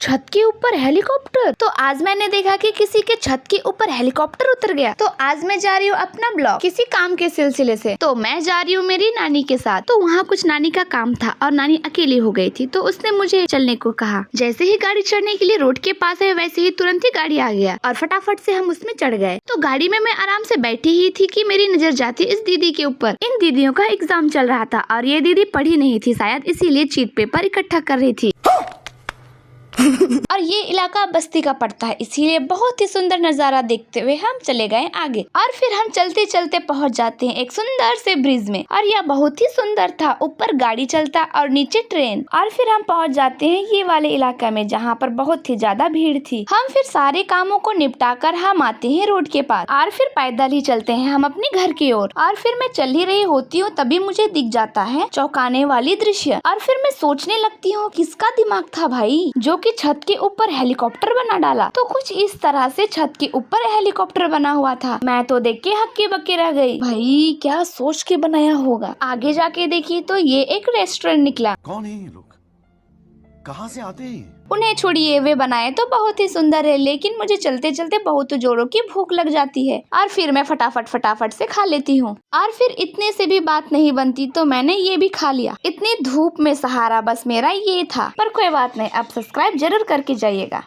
छत के ऊपर हेलीकॉप्टर। तो आज मैंने देखा कि किसी के छत के ऊपर हेलीकॉप्टर उतर गया। तो आज मैं जा रही हूँ अपना ब्लॉग किसी काम के सिलसिले से। तो मैं जा रही हूँ मेरी नानी के साथ। तो वहाँ कुछ नानी का काम था और नानी अकेली हो गई थी, तो उसने मुझे चलने को कहा। जैसे ही गाड़ी चढ़ने के लिए रोड के पास है, वैसे ही तुरंत ही गाड़ी आ गया और फटाफट से हम उसमें चढ़ गए। तो गाड़ी में मैं आराम से बैठी ही थी कि मेरी नजर जाती इस दीदी के ऊपर। इन दीदियों का एग्जाम चल रहा था और ये दीदी पढ़ी नहीं थी शायद, इसीलिए चीट पेपर इकट्ठा कर रही थी। और ये इलाका बस्ती का पड़ता है, इसीलिए बहुत ही सुंदर नजारा देखते हुए हम चले गए आगे। और फिर हम चलते चलते पहुंच जाते हैं एक सुंदर से ब्रिज में, और यह बहुत ही सुंदर था। ऊपर गाड़ी चलता और नीचे ट्रेन। और फिर हम पहुंच जाते हैं ये वाले इलाका में, जहाँ पर बहुत ही ज्यादा भीड़ थी। हम फिर सारे कामों को निपटा कर हम आते हैं रोड के पास, और फिर पैदल ही चलते हैं हम अपने घर की ओर। और फिर मैं चल ही रही होती हूँ, तभी मुझे दिख जाता है चौंकाने वाली दृश्य। और फिर मैं सोचने लगती हूँ किसका दिमाग था भाई, जो कि छत के ऊपर हेलीकॉप्टर बना डाला। तो कुछ इस तरह से छत के ऊपर हेलीकॉप्टर बना हुआ था। मैं तो देख के हक्के बक्के रह गई। भाई क्या सोच के बनाया होगा। आगे जाके देखी तो ये एक रेस्टोरेंट निकला। कौन है ये लोग, कहाँ से आते हैं? उन्हें छोड़िए, वे बनाए तो बहुत ही सुंदर है, लेकिन मुझे चलते चलते बहुत जोरों की भूख लग जाती है। और फिर मैं फटाफट से खा लेती हूँ। और फिर इतने से भी बात नहीं बनती, तो मैंने ये भी खा लिया। इतनी धूप में सहारा बस मेरा ये था। पर कोई बात नहीं, अब सब्सक्राइब जरूर करके जाइएगा।